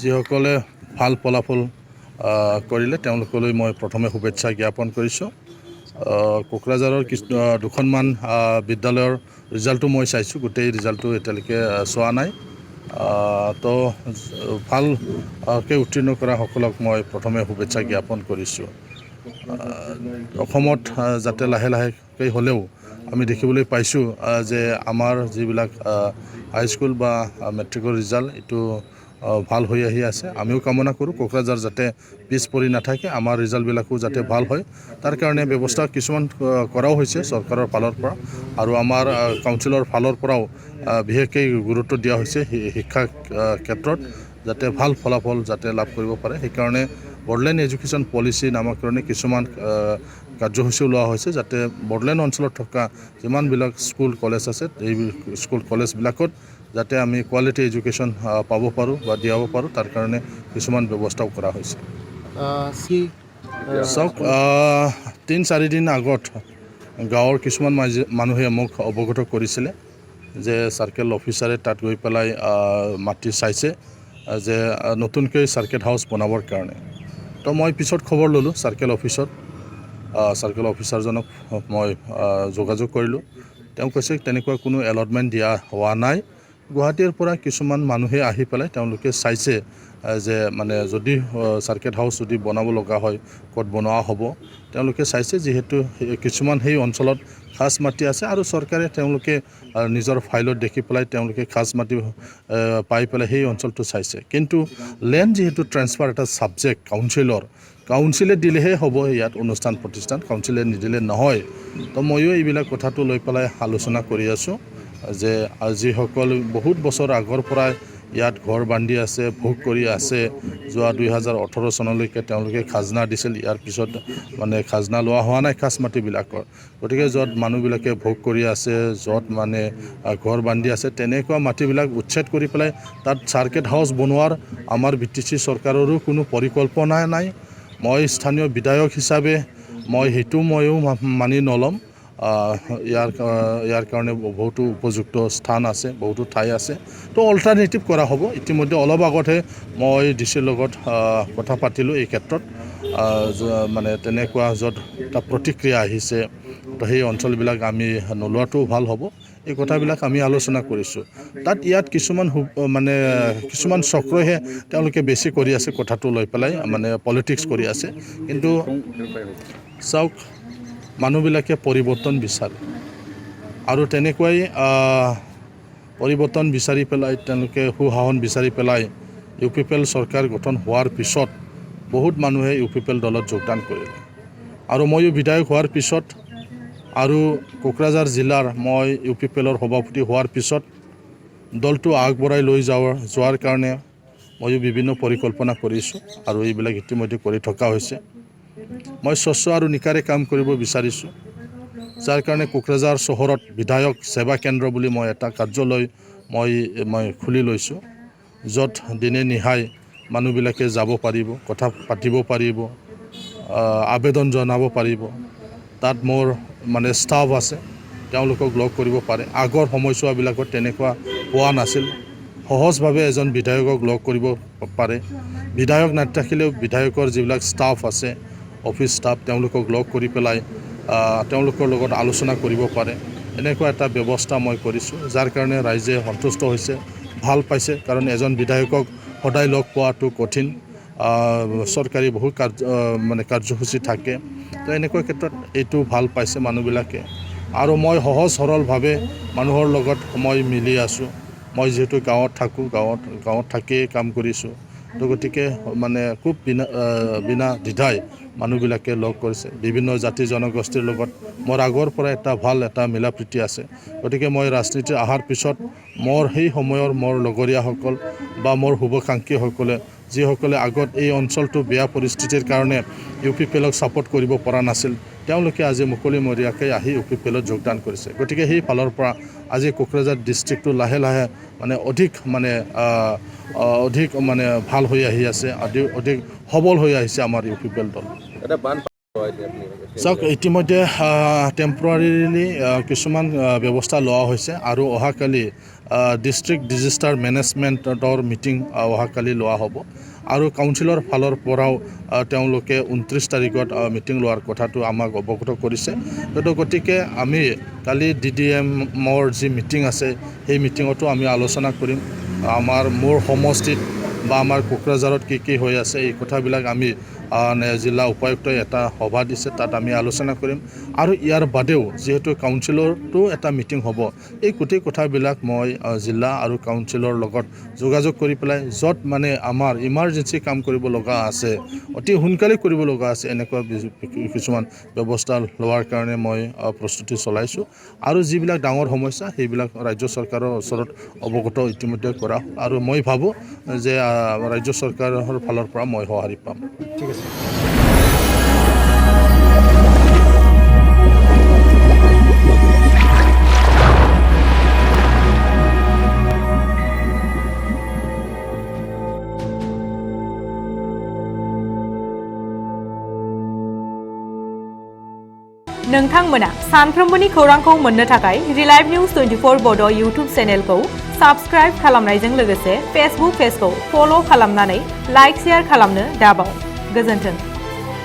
যিসকলে ভাল ফলাফল কৰিলে তেওঁলোকলৈ মই প্ৰথমে শুভেচ্ছা জ্ঞাপন কৰিছোঁ। কোকৰাঝাৰৰ দুখনমান বিদ্যালয়ৰ ৰিজাল্টটো মই চাইছোঁ, গোটেই ৰিজাল্টটো এতিয়ালৈকে চোৱা নাই। তো ভালকৈ উত্তীৰ্ণ কৰা সকলক মই প্ৰথমে শুভেচ্ছা জ্ঞাপন কৰিছোঁ। অসমত যাতে লাহে লাহেকৈ হ'লেও আমি দেখিবলৈ পাইছোঁ যে আমাৰ যিবিলাক হাইস্কুল বা মেট্ৰিকৰ ৰিজাল্ট এইটো ভাল হৈ আহি আছে। আমিও কামনা কৰোঁ কোকৰাঝাৰ যাতে পিছ পৰি নাথাকে, আমাৰ ৰিজাল্টবিলাকো যাতে ভাল হয়, তাৰ কাৰণে ব্যৱস্থা কিছুমান কৰাও হৈছে চৰকাৰৰ ফালৰ পৰা, আৰু আমাৰ কাউন্সিলৰ ফালৰ পৰাও বিশেষকৈ গুৰুত্ব দিয়া হৈছে শিক্ষা ক্ষেত্ৰত যাতে ভাল ফলাফল যাতে লাভ কৰিব পাৰে। সেইকাৰণে বড়োলেণ্ড এডুকেশ্যন পলিচি নামকৰণে কিছুমান কাৰ্যসূচী লোৱা হৈছে যাতে বড়োলেণ্ড অঞ্চলত থকা যিমানবিলাক স্কুল কলেজ আছে এই স্কুল কলেজবিলাকত যাতে আমি কোৱালিটি এডুকেশ্যন পাব পাৰোঁ বা দিয়াব পাৰোঁ, তাৰ কাৰণে কিছুমান ব্যৱস্থাও কৰা হৈছে। চাওক, 3-4 দিন আগত গাঁৱৰ কিছুমান মানুহে মোক অৱগত কৰিছিলে যে চাৰ্কেল অফিচাৰে তাত গৈ পেলাই মাটি চাইছে যে নতুনকৈ চাৰ্কেট হাউচ বনাবৰ কাৰণে। তো মই পিছত খবৰ ল'লোঁ চাৰ্কেল অফিচত, চাৰ্কেল অফিচাৰজনক মই যোগাযোগ কৰিলোঁ। তেওঁ কৈছে তেনেকুৱা কোনো এলটমেণ্ট দিয়া হোৱা নাই। গুৱাহাটীৰ পৰা কিছুমান মানুহে আহি পেলাই তেওঁলোকে চাইছে যে মানে যদি চাৰ্কেট হাউচ যদি বনাব লগা হয় ক'ত বনোৱা হ'ব, তেওঁলোকে চাইছে যিহেতু কিছুমান সেই অঞ্চলত খাজ মাটি আছে আৰু চৰকাৰে তেওঁলোকে নিজৰ ফাইলত দেখি পেলাই তেওঁলোকে খাজ মাটি পাই পেলাই সেই অঞ্চলটো চাইছে। কিন্তু লেণ্ড যিহেতু ট্ৰেন্সফাৰ এটা ছাবজেক্ট কাউন্সিলে দিলেহে হ'ব, ইয়াত অনুষ্ঠান প্ৰতিষ্ঠান কাউন্সিলে নিদিলে নহয়। তো ময়ো এইবিলাক কথাটো লৈ পেলাই আলোচনা কৰি আছোঁ যে যিসকল বহুত বছৰ আগৰ পৰাই ইয়াত ঘৰ বান্ধি আছে, ভোগ কৰি আছে, যোৱা 2018 চনলৈকে তেওঁলোকে খাজনা দিছিল, ইয়াৰ পিছত মানে খাজনা লোৱা হোৱা নাই খাজ মাটিবিলাকৰ। গতিকে য'ত মানুহবিলাকে ভোগ কৰি আছে, য'ত মানে ঘৰ বান্ধি আছে, তেনেকুৱা মাটিবিলাক উচ্ছেদ কৰি পেলাই তাত চাৰ্কেট হাউচ বনোৱাৰ আমাৰ BTC চৰকাৰৰো কোনো পৰিকল্পনা নাই। মই স্থানীয় বিধায়ক হিচাপে ময়ো মানি নল'ম। ইয়াৰ কাৰণে বহুতো উপযুক্ত স্থান আছে, বহুতো ঠাই আছে, তো অল্টাৰনেটিভ কৰা হ'ব। ইতিমধ্যে অলপ আগতহে মই DCৰ লগত কথা পাতিলোঁ এই ক্ষেত্ৰত, মানে তেনেকুৱা য'ত এটা প্ৰতিক্ৰিয়া আহিছে, তো সেই অঞ্চলবিলাক আমি নোলোৱাটো ভাল হ'ব। এই কথাবিলাক আমি আলোচনা কৰিছোঁ। ইয়াত কিছুমান চক্ৰইহে তেওঁলোকে বেছি কৰি আছে কথাটো লৈ পেলাই, মানে পলিটিক্স কৰি আছে। কিন্তু চাওক, মানুহবিলাকে পৰিৱৰ্তন বিচাৰে আৰু তেনেকুৱাই পৰিৱৰ্তন বিচাৰি পেলাই তেওঁলোকে সুশাসন বিচাৰি পেলাই UPPL চৰকাৰ গঠন হোৱাৰ পিছত বহুত মানুহে UPPL দলত যোগদান কৰিলে, আৰু ময়ো বিধায়ক হোৱাৰ পিছত আৰু কোকৰাঝাৰ জিলাৰ মই UPPLৰ সভাপতি হোৱাৰ পিছত দলটো আগবঢ়াই লৈ যোৱাৰ কাৰণে ময়ো বিভিন্ন পৰিকল্পনা কৰিছোঁ আৰু এইবিলাক ইতিমধ্যে কৰি থকা হৈছে। মই স্বচ্ছ আৰু নিকাৰে কাম কৰিব বিচাৰিছোঁ, যাৰ কাৰণে কোকৰাঝাৰ চহৰত বিধায়ক সেৱা কেন্দ্ৰ বুলি মই এটা কাৰ্যালয় মই খুলি লৈছোঁ, য'ত দিনে নিশাই মানুহবিলাকে যাব পাৰিব, কথা পাতিব পাৰিব, আবেদন জনাব পাৰিব। তাত মোৰ মানে ষ্টাফ আছে, তেওঁলোকক লগ কৰিব পাৰে। আগৰ সময়ছোৱাবিলাকত তেনেকুৱা পোৱা নাছিল, সহজভাৱে এজন বিধায়কক লগ কৰিব পাৰে। বিধায়ক নাথাকিলেও বিধায়কৰ যিবিলাক ষ্টাফ আছে, অফিচ ষ্টাফ, তেওঁলোকক লগ কৰি পেলাই তেওঁলোকৰ লগত আলোচনা কৰিব পাৰে। এনেকুৱা এটা ব্যৱস্থা মই কৰিছোঁ, যাৰ কাৰণে ৰাইজে সন্তুষ্ট হৈছে, ভাল পাইছে। কাৰণ এজন বিধায়কক সদায় লগ পোৱাটো কঠিন, চৰকাৰী বহু কাৰ্যসূচী থাকে। তো এনেকুৱা ক্ষেত্ৰত এইটো ভাল পাইছে মানুহবিলাকে, আৰু মই সহজ সৰলভাৱে মানুহৰ লগত মই মিলি আছোঁ। মই যিহেতু গাঁৱত থাকোঁ, গাঁৱত থাকিয়েই কাম কৰিছোঁ, তো গতিকে মানে খুব বিনা দ্বিধাই মানুহবিলাকে লগ কৰিছে। বিভিন্ন জাতি জনগোষ্ঠীৰ লগত মোৰ আগৰ পৰা এটা মিলা প্ৰীতি আছে। গতিকে মই ৰাজনীতি অহাৰ পিছত মোৰ সেই সময়ৰ মোৰ লগৰীয়াসকল বা মোৰ শুভাকাংক্ষীসকলে, যিসকলে আগত এই অঞ্চলটো বেয়া পৰিস্থিতিৰ কাৰণে UPPLক ছাপোৰ্ট কৰিব পৰা নাছিল, তেওঁলোকে আজি মুকলিমূৰীয়াকৈ আহি UPPLত যোগদান কৰিছে। গতিকে সেই ফালৰ পৰা আজি কোকৰাঝাৰ ডিষ্ট্ৰিক্টটো লাহে লাহে অধিক ভাল হৈ আহি আছে, অধিক সবল হৈ আহিছে আমাৰ UPPL দল। চাওক ইতিমধ্যে টেম্পৰাৰিলি কিছুমান ব্যৱস্থা লোৱা হৈছে আৰু অহাকালি ডিষ্ট্ৰিক্ট ডিজাষ্টাৰ মেনেজমেণ্টৰ মিটিং অহাকালি লোৱা হ'ব আৰু কাউন্সিলৰ ফালৰ পৰাও তেওঁলোকে 29 তাৰিখত মিটিং লোৱাৰ কথাটো আমাক অৱগত কৰিছে গতিকে আমি কালি DDMৰ যি মিটিং আছে সেই মিটিঙতো আমি আলোচনা কৰিম আমাৰ মোৰ সমষ্টিত বা আমাৰ কোকৰাঝাৰত কি হৈ আছে এই কথাবিলাক আমি জিলা উপায়ুক্তই এটা সভা দিছে তাত আমি আলোচনা কৰিম আৰু ইয়াৰ বাদেও যেহেতু কাউন্সিলৰটো এটা মিটিং হ'ব এই গোটেই কথাবিলাক মই জিলা আৰু কাউন্সিলৰ লগত যোগাযোগ কৰি পেলাই য'ত মানে আমাৰ ইমাৰ্জেঞ্চি কাম কৰিব লগা আছে অতি সোনকালে কৰিব লগা আছে এনেকুৱা কিছুমান ব্যৱস্থা লোৱাৰ কাৰণে মই প্ৰস্তুতি চলাইছোঁ আৰু যিবিলাক ডাঙৰ সমস্যা সেইবিলাক ৰাজ্য চৰকাৰৰ ওচৰত অৱগত ইতিমধ্যে কৰা আৰু মই ভাবোঁ যে ৰাজ্য চৰকাৰৰ ফালৰ পৰা মই সঁহাৰি পাম ঠিক আছে नोंथांमोना सानफ्रोमबोनि खौरांखौ मोननो थाखाय रिलाइव निउज 24 बड' यूट्यूब चेनेलखौ साबस्क्राइब खालामनायजों लोगोसे फेसबुक पेजखौ फल' खालामनानै लाइक शेयार खालामनो दाबाव गोजोन्थों।